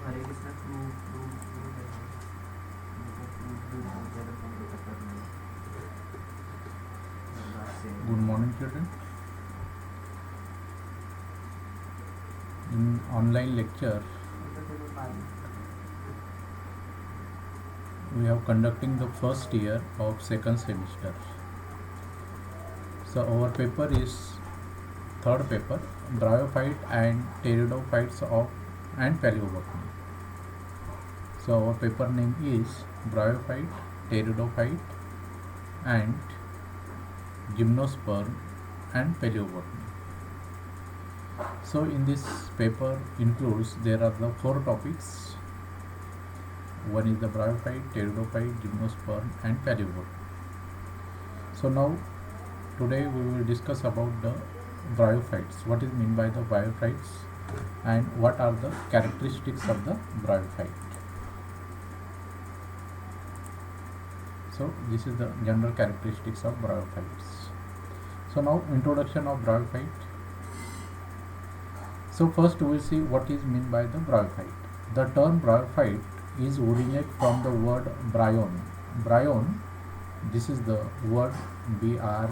हरे कृष्णा फ्लू है उनको फ्लू भी बहुत ज़्यादा फॉलो करना है। Good morning, children. In online lecture, we are conducting the first year of second semester. So our paper is third paper, bryophyte and pteridophytes of and paleobotany. So our paper name is bryophyte, pteridophyte and gymnosperm and paleobotany. So in this paper includes, there are the 4 topics. One is the bryophyte, pteridophyte, gymnosperm and paleobotany. So now today we will discuss about the bryophytes. What is meant by the bryophytes and what are the characteristics of the bryophyte. So this is the general characteristics of bryophytes. So now introduction of bryophyte. So first we will see what is meant by the bryophyte. The term bryophyte is originate from the word bryon. Bryon, this is the word bryon.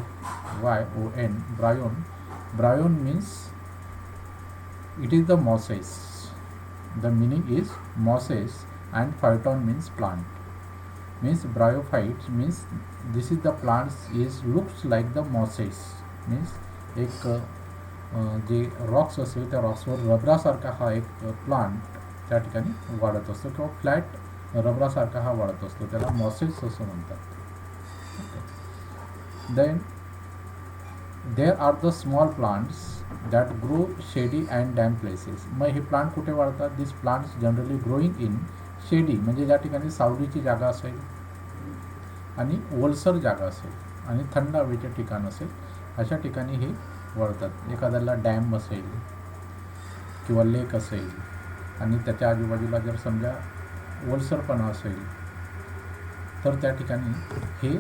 Bryon. Bryon means it is the mosses. The meaning is mosses and phyton means plant. Means bryophytes means this is the plants is looks like the mosses. means एक जे Roxx असेल त्या रॉक्सवर रबरासारखा हा एक plant त्या ठिकाणी वाढत असतो किंवा फ्लॅट रबरासारखा हा वाढत असतो, त्याला मॉसेस असं म्हणतात. Then there are the small plants that grow shady and damp places. मग हे प्लांट कुठे वाढतात? This plants generally growing in shady म्हणजे ज्या ठिकाणी सावलीची जागा असेल आणि ओलसर जागा असेल आणि थंड हवेचे ठिकाण असेल अशा ठिकाणी हे वाढतात. एखाद्याला डॅम असेल किंवा लेक असेल आणि त्याच्या आजूबाजूला जर समजा ओलसरपणा असेल तर त्या ठिकाणी हे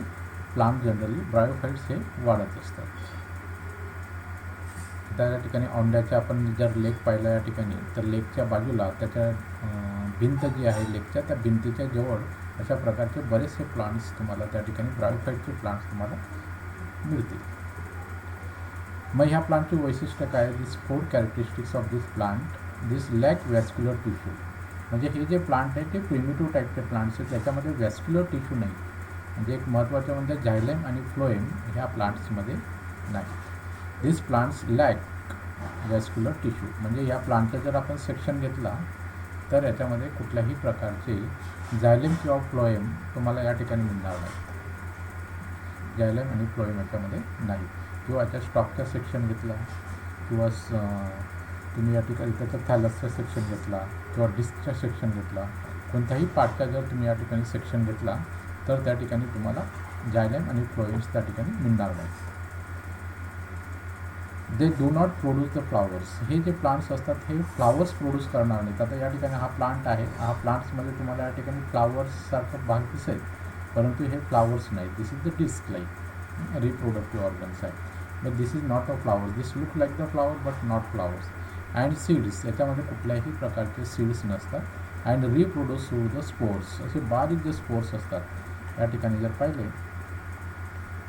प्लांट जनरली ब्रायोफाइट्स हे वाढत असतात. त्या ठिकाणी औंड्याच्या आपण जर लेक पाहिला या ठिकाणी तर लेकच्या बाजूला त्याच्या भिंत जी आहे लेकच्या त्या भिंतीच्या जवळ अशा प्रकारचे बरेचसे प्लांट्स तुम्हाला त्या ठिकाणी ब्रायोफाइटचे प्लांट्स तुम्हाला मिळतील. मग ह्या प्लांटची वैशिष्ट्य काय? This 4 characteristics of this plant. This lack vascular tissue. म्हणजे हे जे प्लांट आहे ते प्रिमिटिव्ह टाईपचे प्लांट्स आहेत, त्याच्यामध्ये व्हॅस्क्युलर टिश्यू नाही. म्हणजे एक महत्त्वाचं म्हणजे झायलेम आणि फ्लोएम ह्या प्लांट्समध्ये नाही. दिस प्लांट्स लॅक व्हॅस्क्युलर टिश्यू. म्हणजे या प्लांटचा जर आपण सेक्शन घेतला तर याच्यामध्ये कुठल्याही प्रकारचे झायलेम किंवा फ्लोएम तुम्हाला या ठिकाणी मिळणार नाही. झायलेम आणि फ्लोएम याच्यामध्ये नाही. किंवा याच्या स्टॉकचा सेक्शन घेतला किंवा तुम्ही या ठिकाणी त्याचा थॅलसचा सेक्शन घेतला किंवा डिस्कचा सेक्शन घेतला, कोणत्याही पार्टचा जर तुम्ही या ठिकाणी सेक्शन घेतला तर त्या ठिकाणी तुम्हाला झायलेम आणि फ्लोएम्स त्या ठिकाणी मिळणार नाही. दे do not produce the flowers. हे जे प्लांट्स असतात हे फ्लावर्स प्रोड्यूस करणार नाहीत. आता या ठिकाणी हा प्लांट आहे, हा प्लांट्समध्ये तुम्हाला या ठिकाणी फ्लावर्ससारखं भाग दिसेल परंतु हे फ्लावर्स नाही. This is the disc like reproductive organs आहे. But this is not a flower. This look like the flower but not flowers. And seeds, याच्यामध्ये कुठल्याही प्रकारचे सीड्स नसतात. And reproduce through the spores. असे बारीक जे स्पोर्स असतात या ठिकाणी जर पाहिले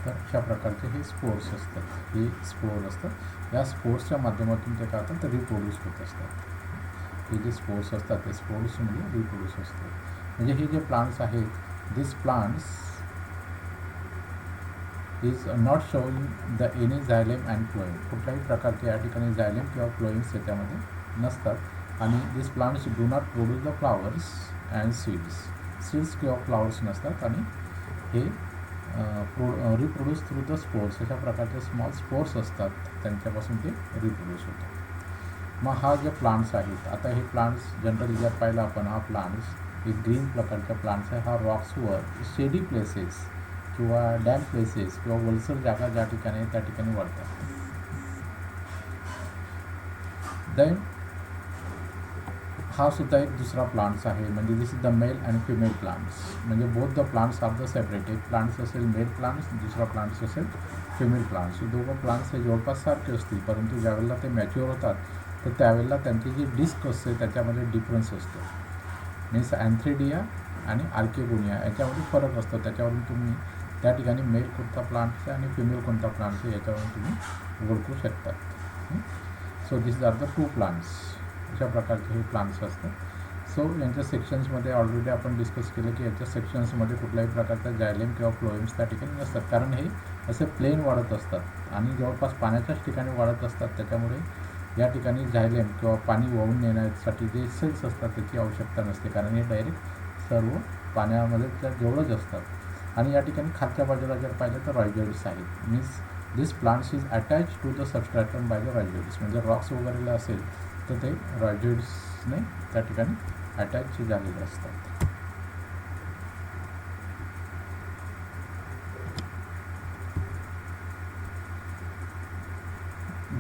तर अशा प्रकारचे हे स्पोर्स असतात. हे स्पोर असतात. या स्पोर्सच्या माध्यमातून ते काय होतात तर रिप्रोड्यूस होत असतात. हे जे स्पोर्स असतात ते स्पोर्ट्समध्ये रिप्रोड्यूस असतात. म्हणजे हे जे प्लांट्स आहेत this plants is not showing the any xylem and phloem. कुठल्याही प्रकारचे या ठिकाणी झायलेम किंवा फ्लोएम्स याच्यामध्ये नसतात. आणि this plants do not produce the flowers and seeds. Seeds किंवा फ्लावर्स नसतात आणि हे रिप्रोड्यूस थ्रू द स्पोर्स. अशा प्रकारचे स्मॉल स्पोर्स असतात त्यांच्यापासून ते रिप्रोड्यूस होतात. मग हा जे प्लांट्स आहेत, आता हे प्लांट्स जनरली जर पाहिलं आपण हा प्लांट्स हे ग्रीन प्रकारचा प्लांट्स आहे. हा रॉक्सवर शेडी प्लेसेस किंवा डॅम प्लेसेस किंवा ओलसर जागा ज्या ठिकाणी आहे त्या ठिकाणी वाढतात. देन हा सुद्धा एक दुसरा प्लांट्स आहे. म्हणजे this is the male and female plants. म्हणजे both the plants are the separate. एक प्लांट्स असेल मेल प्लांट्स, दुसरा प्लांट्स असेल फिमेल प्लांट्स. दोघं प्लांट्स हे जवळपास सारखे असतील परंतु ज्यावेळेला ते मॅच्युअर होतात तर त्यावेळेला त्यांची जी डिस्क असते त्याच्यामध्ये डिफरन्स असतो. मीन्स अँथ्रिडिया आणि आर्किगोनिया याच्यामध्ये फरक असतो. त्याच्यावरून तुम्ही त्या ठिकाणी मेल कोणता प्लांट्स आहे आणि फिमेल कोणता प्लांट्स आहे याच्यावरून तुम्ही ओळखू शकतात. So this are the 2 plants. अशा प्रकारचे हे प्लांट्स असतात. सो यांच्या सेक्शन्समध्ये ऑलरेडी आपण डिस्कस केलं की याच्या सेक्शन्समध्ये कुठल्याही प्रकारचा जायलेम किंवा फ्लोएम्स त्या ठिकाणी नसतात, कारण हे असे प्लेन वाढत असतात आणि जवळपास पाण्याच्याच ठिकाणी वाढत असतात. त्याच्यामुळे या ठिकाणी जायलेम किंवा पाणी वाहून नेण्यासाठी जे सेल्स असतात त्याची आवश्यकता नसते, कारण हे डायरेक्ट सर्व पाण्यामध्ये जेवढंच असतात. आणि या ठिकाणी खालच्या बाजूला जर पाहिलं तर रॉयजॉइड्स आहेत. Means this plants is attach to the substratum by the rhizoids. म्हणजे रॉक्स वगैरेला असेल तर ते रॉयजॉइड्सने त्या ठिकाणी अटॅच झालेले असतात.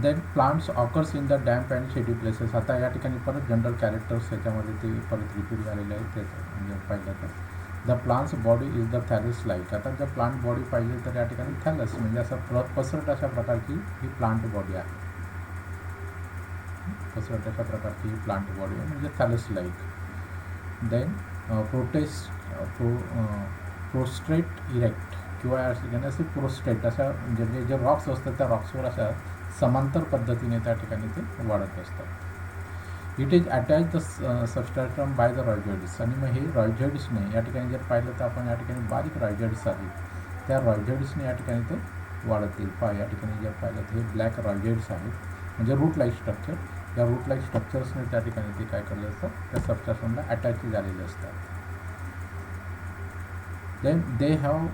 Then plants occurs in the damp and shady places. आता या ठिकाणी परत जनरल कॅरेक्टर्स याच्यामध्ये ते परत रिपीट झालेले आहेत. त्याचं म्हणजे पाहिलं तर the plants body is the thallus like. आता जर प्लांट बॉडी पाहिजे तर या ठिकाणी थॅलस म्हणजे असं पसरट अशा प्रकारची ही प्लांट बॉडी आहे. पसरट अशा प्रकारची ही प्लांट बॉडी आहे म्हणजे थॅलस लाईक. देन प्रोस्ट्रेट इरेक्ट किंवा या ठिकाणी असे प्रोस्ट्रेट अशा म्हणजे जे रॉक्स असतात त्या रॉक्सवर अशा समांतर पद्धतीने त्या ठिकाणी ते वाढत असतात. It is attach the substratum by the rhizoids. आणि मग हे रॉयजॉइड्सने या ठिकाणी जर पाहिलं तर आपण या ठिकाणी बारीक रॉयजॉइड्स आहेत त्या रॉयजॉइड्सने या ठिकाणी ते वाढत येईल. या ठिकाणी जर पाहिलं तर हे ब्लॅक रॉयजॉइड्स आहेत म्हणजे रूट लाईक स्ट्रक्चर. या रूट लाईक स्ट्रक्चर्सने त्या ठिकाणी ते काय करले असतात त्या सबस्ट्रॅटमला अटॅच झालेले असतात. Then they have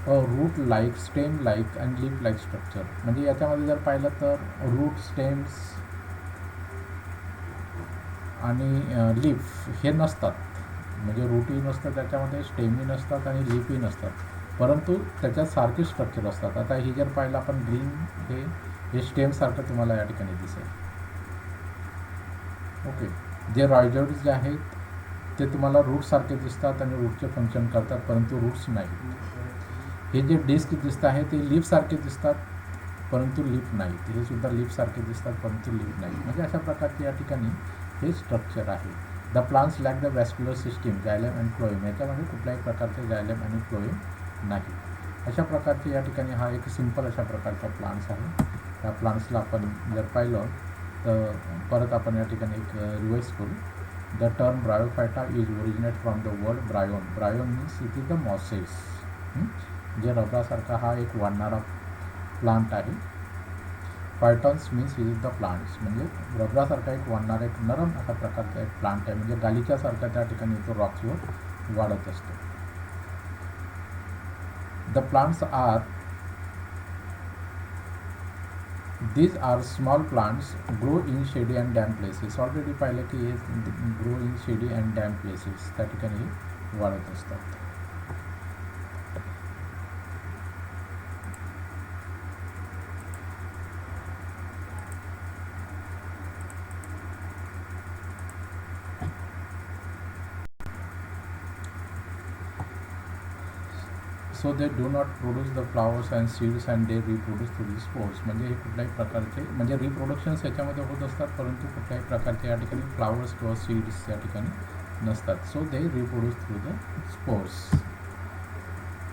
a root like, stem like and leaf like structure. म्हणजे याच्यामध्ये जर पाहिलं तर रूट, स्टेम्स आणि लीफ हे नसतात. म्हणजे रूटही नसतं त्याच्यामध्ये, स्टेमही नसतात आणि लीफही नसतात, परंतु त्याच्यात सारखे स्ट्रक्चर असतात. आता ही जर पाहिलं आपण ग्रीन हे स्टेमसारखं तुम्हाला या ठिकाणी दिसेल. ओके. जे रॉयजॉइड्स जे आहेत ते तुम्हाला रूटसारखे दिसतात आणि रूटचे फंक्शन करतात, परंतु रूट्स नाहीत. हे जे डिस्क दिसत आहे ते लीफसारखे दिसतात परंतु लीफ नाहीत. हे सुद्धा लीफसारखे दिसतात परंतु लीफ नाहीत. म्हणजे अशा प्रकारचे या ठिकाणी हे स्ट्रक्चर आहे. The plants lack the vascular system, xylem and phloem. याच्यामध्ये कुठल्याही प्रकारचे जायलेम आणि फ्लोएम नाही. अशा प्रकारचे या ठिकाणी हा एक सिंपल अशा प्रकारचा प्लांट्स आहे. या प्लांट्सला आपण जर पाहिलं तर परत आपण या ठिकाणी एक रिवाइज करू. The term Bryophyta is originate from the word bryon. Bryon means it is the mosses. जे रबरासारखा हा एक वाढणारा प्लांट आहे. फायटॉन्स मीन्स इज द प्लांट्स म्हणजे रबरासारखा एक वाढणारा एक नरम अशा प्रकारचा एक प्लांट आहे. म्हणजे गालिच्यासारखा त्या ठिकाणी तो रॉक्सवर वाढत असतो. The plants are These are small plants grow in shady and damp places. Already पाहिलं की हे ग्रो इन शेडी अँड डॅम्प प्लेसेस त्या ठिकाणी वाढत असतात. So they do not produce the flowers and seeds and they reproduce through the spores. म्हणजे हे कुठल्याही प्रकारचे म्हणजे रिप्रोडक्शन्स याच्यामध्ये होत असतात परंतु कुठल्याही प्रकारचे या ठिकाणी फ्लावर्स किंवा सीड्स या ठिकाणी नसतात. So they reproduce through the spores.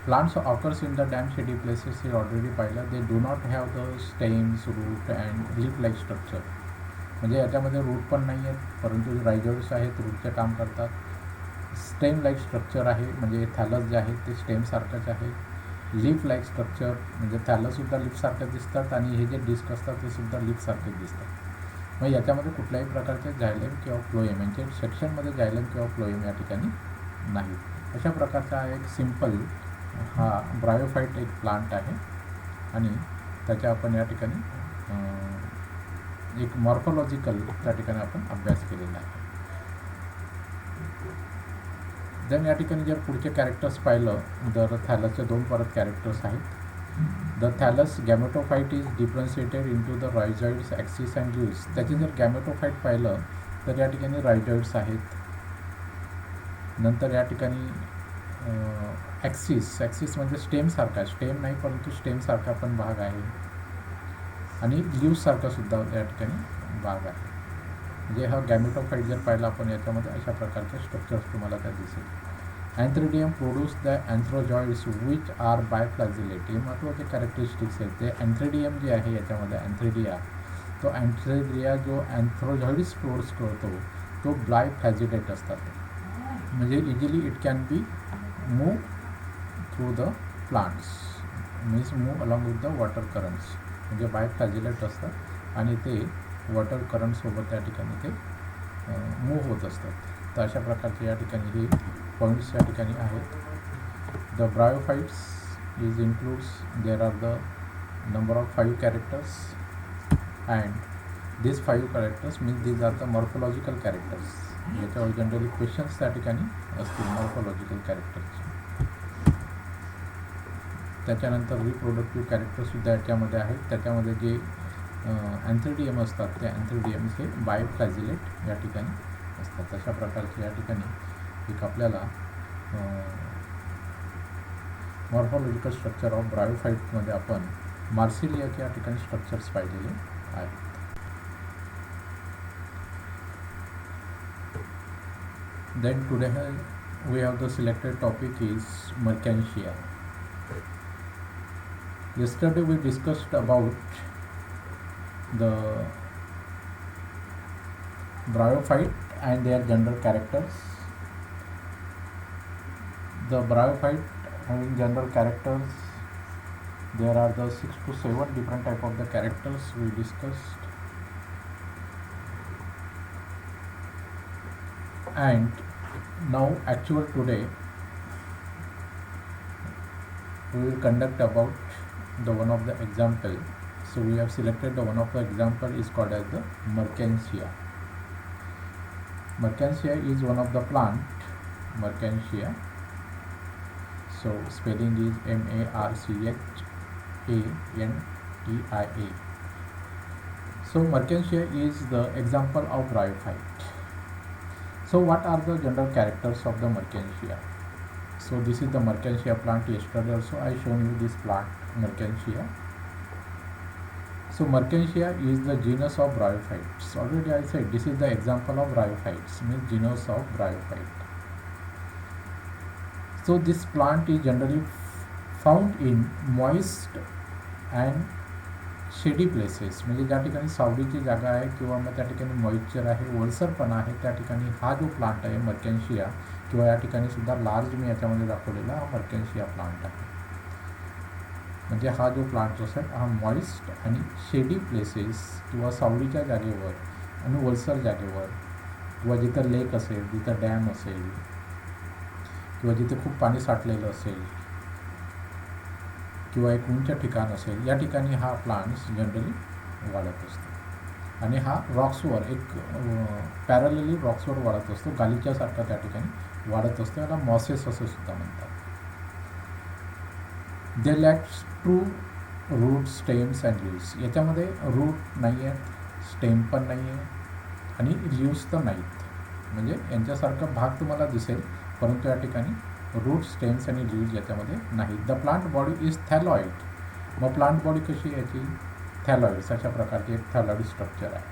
Plants occurs in the damp shady places हे ऑलरेडी पाहिलं. They do not have the stems, root and leaf like structure. म्हणजे याच्यामध्ये रूट पण नाही आहेत परंतु रायजॉइड्स आहेत रूटचे काम करतात. स्टेम लाईक स्ट्रक्चर आहे म्हणजे थॅलस जे आहेत ते स्टेमसारखंच आहे. लीफ लाईक स्ट्रक्चर म्हणजे थॅलससुद्धा लीफसारखं दिसतात आणि हे जे डिस्क असतात ते सुद्धा लीफसारखे दिसतात. मग याच्यामध्ये कुठल्याही प्रकारचे जायलेम किंवा फ्लोएम यांच्या सेक्शनमध्ये जायलेम किंवा फ्लोएम या ठिकाणी नाही. अशा प्रकारचा एक सिम्पल हा ब्रायोफाईट एक प्लांट आहे आणि त्याच्या आपण या ठिकाणी एक मॉर्फोलॉजिकल त्या ठिकाणी आपण अभ्यास केलेला आहे. देन या ठिकाणी जर पुढचे कॅरेक्टर्स पाहिलं तर थॅलसचे 2 परत कॅरेक्टर्स आहेत. The thallus gametophyte is differentiated into the rhizoids, axis and leaves. त्याचे जर गॅमेटोफाईट पाहिलं तर या ठिकाणी रॉयजॉइड्स आहेत. नंतर या ठिकाणी ॲक्सिस म्हणजे स्टेमसारखा, स्टेम नाही परंतु स्टेमसारखा पण भाग आहे आणि लीव्ससारखा सुद्धा या ठिकाणी भाग आहे. म्हणजे हा गॅमेटोफाईट जर पाहिला आपण याच्यामध्ये अशा प्रकारचे स्ट्रक्चर्स तुम्हाला त्या दिसेल. अँथ्रिडियम प्रोड्यूस द अँथ्रोजॉइड्स विच आर बायफ्लॅजिलेट. हे महत्त्वाचे कॅरेक्टरिस्टिक्स आहेत. ते अँथ्रिडियम जे आहे याच्यामध्ये अँथ्रिडिया, तो अँथ्रिडिया जो अँथ्रोजॉइड्स प्रोड्यूस करतो तो बायफ्लॅजिलेट असतात. म्हणजे easily it can be move through the plants, means move along with the water currents. म्हणजे बायफ्लॅजिलेट असतात आणि ते वॉटर करंटसोबत त्या ठिकाणी ते मूव्ह होत असतात. तर अशा प्रकारचे या ठिकाणी हे पॉईंट्स या ठिकाणी आहेत. The bryophytes is includes, there are the number of 5 characters and this 5 characters means these are the morphological characters. याच्यावर जनरली क्वेश्चन्स त्या ठिकाणी असतील मॉर्फोलॉजिकल कॅरेक्टर्सचे. त्याच्यानंतर रिप्रोडक्टिव्ह कॅरेक्टरसुद्धा याच्यामध्ये आहेत. त्याच्यामध्ये जे अँथ्रिडियम असतात ते अँथ्रिडियम्स हे बायफ्लॅजिलेट या ठिकाणी असतात. अशा प्रकारचे या ठिकाणी एक आपल्याला मॉर्फोलॉजिकल स्ट्रक्चर ऑफ ब्रायोफाइटमध्ये आपण मार्सिलियाच्या या ठिकाणी स्ट्रक्चर्स पाहिलेले आहेत. Then today we have the selected topic is Mercantia. Yesterday we discussed about the bryophyte and their general characters. The bryophyte having general characters, there are the 6 to 7 different type of the characters we discussed. And now actual today we will conduct about the one of the example. So we have selected the one of the example is called as the Mercantia. Mercantia is one of the plant, Mercantia. So spelling is Marchania. So Mercantia is the example of bryophyte. So what are the general characters of the Mercantia? So this is the Mercantia plant. Yesterday also I shown you this plant Mercantia. So Mercantia is the genus of bryophytes. Already I said this is the example of bryophytes, means genus of bryophyte. So this plant is generally found in moist and शेडी places, म्हणजे ज्या ठिकाणी सावलीची जागा आहे किंवा मग त्या ठिकाणी मॉइश्चर आहे, ओलसरपणा आहे, त्या ठिकाणी हा जो प्लांट आहे मर्कॅन्शिया, किंवा या ठिकाणी सुद्धा लार्ज मी याच्यामध्ये दाखवलेला हा मर्कॅन्शिया प्लांट आहे. म्हणजे हा जो प्लांट असेल हा मॉइस्ट आणि शेडी प्लेसेस किंवा सावलीच्या जागेवर आणि ओलसर जागेवर किंवा जिथं लेक असेल, जिथं डॅम असेल किंवा जिथे खूप पाणी साठलेलं असेल किंवा एक उंच ठिकाण असेल, या ठिकाणी हा प्लांट्स जनरली वाढत असतो. आणि हा रॉक्सवर एक पॅरलली रॉक्सवर वाढत असतो, गालिच्यासारखा त्या ठिकाणी वाढत असतो. याला मॉसेस असं सुद्धा म्हणतात. They lacks true root, stems and leaves. याच्यामध्ये रूट नाही आहेत, स्टेम पण नाही आहे आणि लिव्स तर नाहीत. म्हणजे यांच्यासारखा भाग तुम्हाला दिसेल, परंतु या ठिकाणी रूट, स्टेम्स आणि लीव्ज याच्यामध्ये नाही. The plant body is thalloid. मग प्लांट बॉडी कशी आहे याची? थॅलॉइड्स. अशा प्रकारची एक थॅलॉइड स्ट्रक्चर आहे.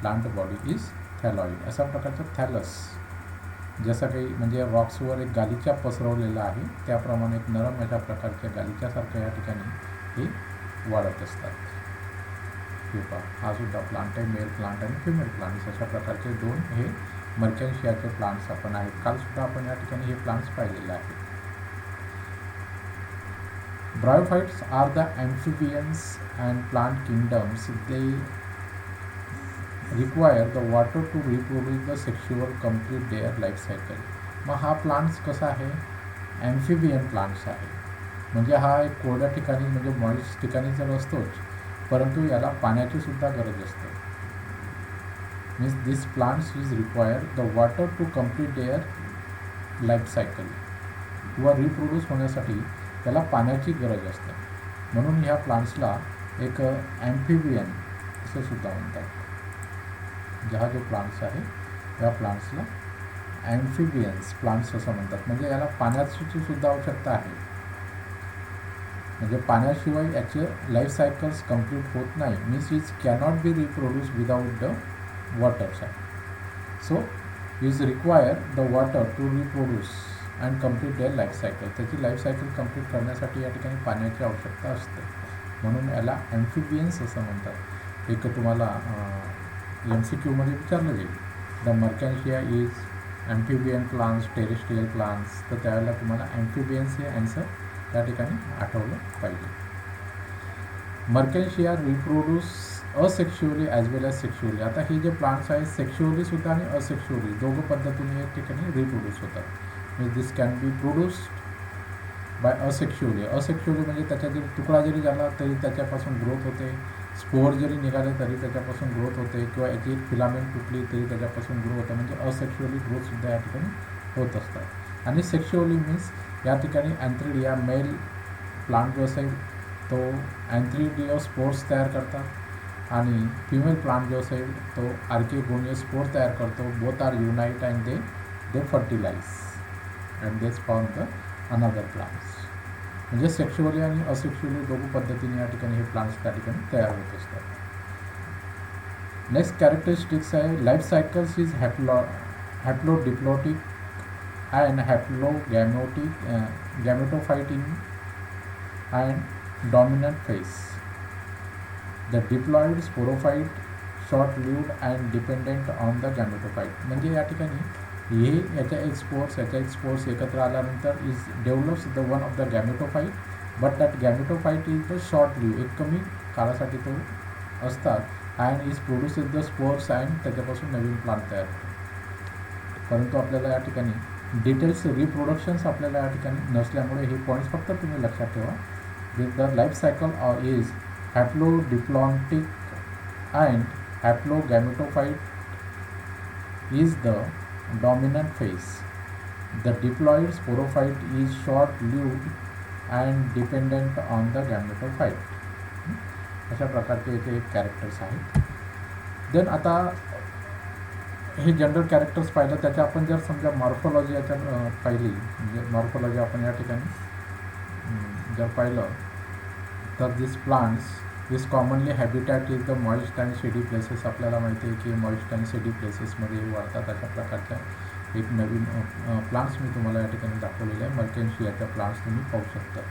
Plant body is thalloid. अशा प्रकारचं थॅलस, जसं काही म्हणजे रॉक्सवर एक गालिचा पसरवलेला आहे त्याप्रमाणे एक नरम अशा प्रकारच्या गालिच्यासारख्या या ठिकाणी हे वाढत असतात. हे पहा, हा सुद्धा प्लांट आहे, मेल प्लांट आणि फिमेल प्लांट्स. अशा प्रकारचे दोन हे मर्कॅन्शियाचे प्लांट्स आपण आहेत. कालसुद्धा आपण या ठिकाणी हे प्लांट्स पाहिलेले आहेत. Bryophytes are the amphibians and plant kingdoms. They require the water to reproduce the sexual complete their life cycle. मग हा प्लांट्स कसा आहे? ॲम्फिबियन प्लांट्स आहे. म्हणजे हा एक कोरड्या ठिकाणी म्हणजे मॉइस्ट ठिकाणी तर असतोच, परंतु याला पाण्याची सुद्धा गरज असते. Means this plants is require the water to complete their life cycle. किंवा रिप्रोड्यूस होण्यासाठी त्याला पाण्याची गरज असते. म्हणून ह्या प्लांट्सला एक ॲम्फिबियन असं सुद्धा म्हणतात. हा जो प्लांट्स आहे या प्लांट्सला ॲम्फिबियन्स प्लांट्स असं म्हणतात. म्हणजे याला पाण्याची सुद्धा आवश्यकता आहे. म्हणजे पाण्याशिवाय याचे लाईफ सायकल्स कंप्लीट होत नाही. Means is cannot be reproduce without the waters आहे. So is require the water to reproduce and complete their life cycle. त्याची लाईफ सायकल कंप्लीट करण्यासाठी या ठिकाणी पाण्याची आवश्यकता असते, म्हणून याला ॲम्फिबियन्स असं म्हणतात. एक तुम्हाला MCQमध्ये विचारलं जाईल, the Marchantia is amphibian plants, terrestrial plants, तर त्यावेळेला तुम्हाला ॲम्फिबियन्स हे ॲन्सर त्या ठिकाणी आठवलं पाहिजे. मर्कॅन्शिया रिप्रोड्यूस असेक्शुअली ॲज वेल ॲज सेक्शुअली. आता हे जे प्लांट्स आहेत सेक्शुअलीसुद्धा आणि असेक्शुअली दोघं पद्धतीने या ठिकाणी रिप्रोड्यूस होतात. म्हणजे this can be produced by asexually. Asexually म्हणजे त्याचा जरी तुकडा जरी झाला तरी त्याच्यापासून ग्रोथ होते, स्पोअर जरी निघाले तरी त्याच्यापासून ग्रोथ होते, किंवा याची एक फिलामेंट तुटली तरी त्याच्यापासून ग्रो होतं. म्हणजे असेक्शुअली ग्रोथसुद्धा या ठिकाणी होत असतात. आणि सेक्शुअली मीन्स या ठिकाणी अँथ्रिडिया मेल प्लांट जो असेल तो अँथ्रिडिओ स्पोर्स तयार करतात, आणि फिमेल प्लांट जो असेल तो आर्केगोनियस स्पोर तयार करतो. Both are unite and they fertilize and they spawn the another plants. म्हणजे सेक्शुअली आणि असेक्शुअली दोघं पद्धतीने या ठिकाणी हे प्लांट्स त्या ठिकाणी तयार होत असतात. नेक्स्ट कॅरेक्टरिस्टिक्स आहे life cycles is haplodiplontic and gametophyting and dominant phase. The diploid sporophyte short lived and dependent on the gametophyte. म्हणजे या ठिकाणी हे याच्या एक स्पोर्स एकत्र आल्यानंतर is develops the one of the gametophyte, but that gametophyte is the short live, एक कमी काळासाठी तो असतात, and is produces the spores and त्याच्यापासून नवीन प्लांट तयार होतो. परंतु आपल्याला या ठिकाणी डिटेल्स रिप्रोडक्शन्स आपल्याला या ठिकाणी नसल्यामुळे हे पॉईंट्स फक्त तुम्ही लक्षात ठेवा. The life cycle is haplodiplontic and haplogametophyte is the dominant phase. The diploid sporophyte is short-lived and dependent on the gametophyte. अशा प्रकारचे याचे कॅरेक्टर्स आहेत. देन आता हे जनरल कॅरेक्टर्स पाहिलं, त्याच्या आपण जर समजा मॉर्फोलॉजी याच्यात पाहिली, म्हणजे मॉर्फोलॉजी आपण या ठिकाणी जर पाहिलं तर this plants this commonly habitat is the moist and shady places. आपल्याला माहिती आहे की मॉइस्ट अँड शेडी प्लेसेसमध्ये हे वाढतात. अशा प्रकारच्या एक नवीन प्लांट्स मी तुम्हाला या ठिकाणी दाखवलेले आहे. मर्कॅन्शियाच्या प्लांट्स तुम्ही पाहू शकता.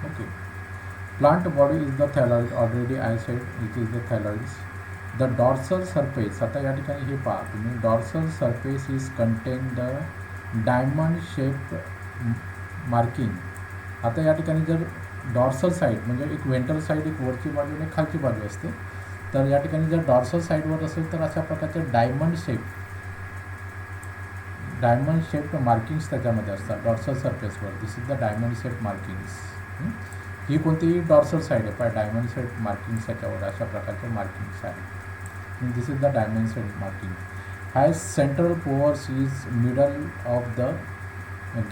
Okay. Plant body is the thalloid. Already I said it is the thalloids. The dorsal surface. आता या ठिकाणी हे पहा तुम्ही, dorsal surface is contain the diamond shape marking. आता या ठिकाणी जर डॉर्सल साईड म्हणजे एक वेंट्रल साईड, एक वरची बाजू आणि खालची बाजू असते, तर या ठिकाणी जर डॉर्सल साईडवर असेल तर अशा प्रकारचे डायमंड शेप मार्किंग्स त्याच्यामध्ये असतात डॉर्सल सरफेसवर. This is the diamond shape markings. ही कोणतीही डॉर्सल साईड आहे, पण डायमंड शेप मार्किंग्स याच्यावर अशा प्रकारचे मार्किंग्स आहेत. This is the diamond shape marking. Has central pores is middle of the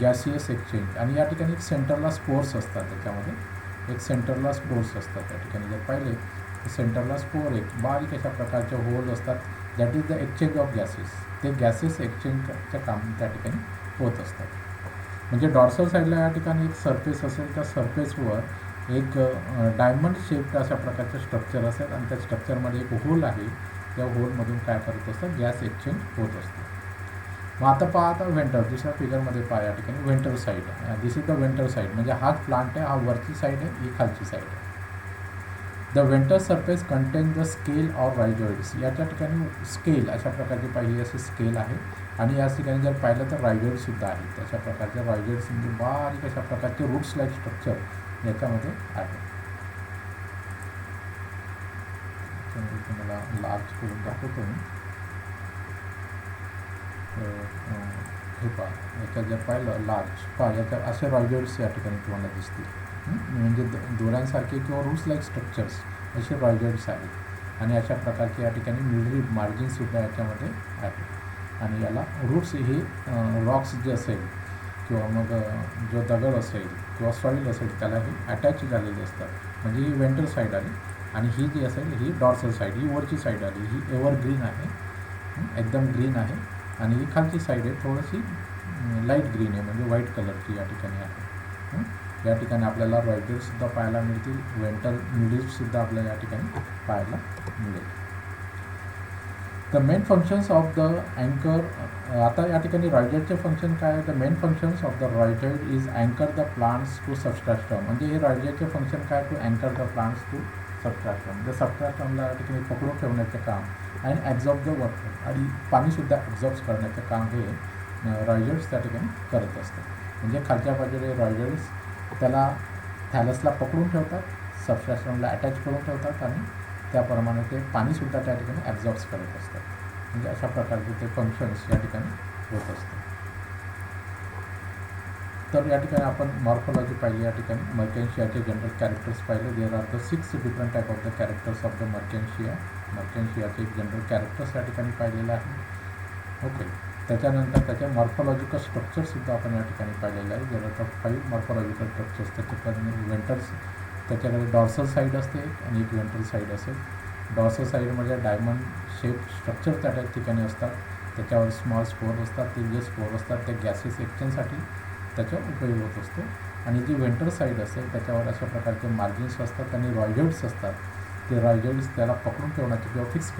gaseous exchange. आणि या ठिकाणी एक सेंटरला स्पोर्स असतात, त्याच्यामध्ये एक सेंटरला स्पोर्स असतात. त्या ठिकाणी जर पाहिले तर सेंटरला स्पोर एक बारीक अशा प्रकारचे होल असतात. That is the exchange of gases. ते गॅसेस एक्सचेंजचं काम त्या ठिकाणी होत असतात. म्हणजे डॉर्सल साईडला या ठिकाणी एक सरफेस असेल, त्या सरफेसवर एक डायमंड शेप अशा प्रकारचं स्ट्रक्चर असेल, आणि त्या स्ट्रक्चरमध्ये एक होल आहे. त्या होलमधून काय करत असतं, गॅस एक्सचेंज होत असतं. मग आता पहा, आता वेंटर दुसऱ्या फिगरमध्ये पहा या ठिकाणी venter side. This is the venter side. म्हणजे हाच प्लांट आहे, हा वरची साईड आहे, ही खालची साईड आहे. The ventral surface contain the scale or rhizoids. याच्या ठिकाणी स्केल अशा प्रकारची पाहिजे अशी स्केल आहे, आणि याच ठिकाणी जर पाहिलं तर रायझॉइडसुद्धा आहे. अशा प्रकारचे रायझॉइड्स म्हणजे बारीक अशा प्रकारचे रूट्स लाईक स्ट्रक्चर याच्यामध्ये आहे. तुम्हाला लार्ज करून दाखवतो मी. हे पहा, याच्यात जर पाहिलं लार्ज पहा, याच्यात असे रायझॉइड्स या ठिकाणी तुम्हाला दिसतील. म्हणजे दोऱ्यांसारखे किंवा रूट्स लाईक स्ट्रक्चर्स असे रायझॉइड्स आहेत, आणि अशा प्रकारचे या ठिकाणी मिडरी मार्जिनसुद्धा याच्यामध्ये आहे. आणि याला रूट्स ही रॉक्स जे असेल किंवा मग जो दगड असेल किंवा सॉईल असेल त्याला ही अटॅच झालेली असतात. म्हणजे ही वेंटर साईड आली, आणि ही जी असेल ही डॉर्सल साईड, ही वरची साईड आली. ही एव्हरग्रीन आहे, एकदम ग्रीन आहे, आणि ही खालची साईड आहे थोडीशी लाईट ग्रीन आहे, म्हणजे व्हाईट कलरची या ठिकाणी आहे. या ठिकाणी आपल्याला रायझॉइड्ससुद्धा पाहायला मिळतील, वेंटर मिडल्ससुद्धा आपल्याला या ठिकाणी पाहायला मिळेल. The main functions of the अँकर, आता या ठिकाणी रॉयजेटचे फंक्शन काय आहे? The main functions of the rhizoid is अँकर द प्लांट्स टू सबस्ट्रॅटम. म्हणजे हे रॉयजेटचे फंक्शन काय? टू अँकर द प्लांट्स टू सबस्ट्रॅटम. म्हणजे सबस्ट्रॅटमला या ठिकाणी पकडून ठेवण्याचे काम आणि ॲब्झॉर्ब द वॉटर आणि पाणीसुद्धा ॲब्झॉर्ब करण्याचे काम हे रॉयजेट्स त्या ठिकाणी करत असतात. म्हणजे खालच्या बाजूने रॉयजेट्स त्याला थॅलसला पकडून ठेवतात, सबस्ट्रॅटमला अटॅच करून ठेवतात आणि त्याप्रमाणे ते पाणीसुद्धा त्या ठिकाणी ॲब्झॉर्ब करत असतात. म्हणजे अशा प्रकारचे ते फंक्शन्स या ठिकाणी होत असतात. तर या ठिकाणी आपण मॉर्फोलॉजी पाहिली. या ठिकाणी मर्केन्शियाचे जनरल कॅरेक्टर्स पाहिले. There are the 6 different type of the characters of the Marchantia. मर्केन्शियाचे जनरल कॅरेक्टर्स या ठिकाणी पाहिलेलं आहे. ओके. त्याच्यानंतर त्याचे मॉर्फोलॉजिकल स्ट्रक्चरसुद्धा आपण या ठिकाणी पाहिलेलं आहे. There are the 5 morphological structures. त्याच्याकडे वेंटर्स, त्याच्याकडे डॉर्सल साईड असते आणि एक वेंट्रल साईड असेल. डॉर्सल साईडमध्ये डायमंड शेप स्ट्रक्चर त्या ठिकाणी असतात. त्याच्यावर स्मॉल स्पोर असतात. ते जे स्पोर असतात ते गॅसेस एक्सचेंजसाठी त्याचा उपयोग होत असतो. आणि जी वेंटर साईड असेल त्याच्यावर अशा प्रकारचे मार्जिन्स असतात आणि रॉयजेट्स असतात. ते रॉयजेट्स त्याला पकडून ठेवण्याचे किंवा फिक्स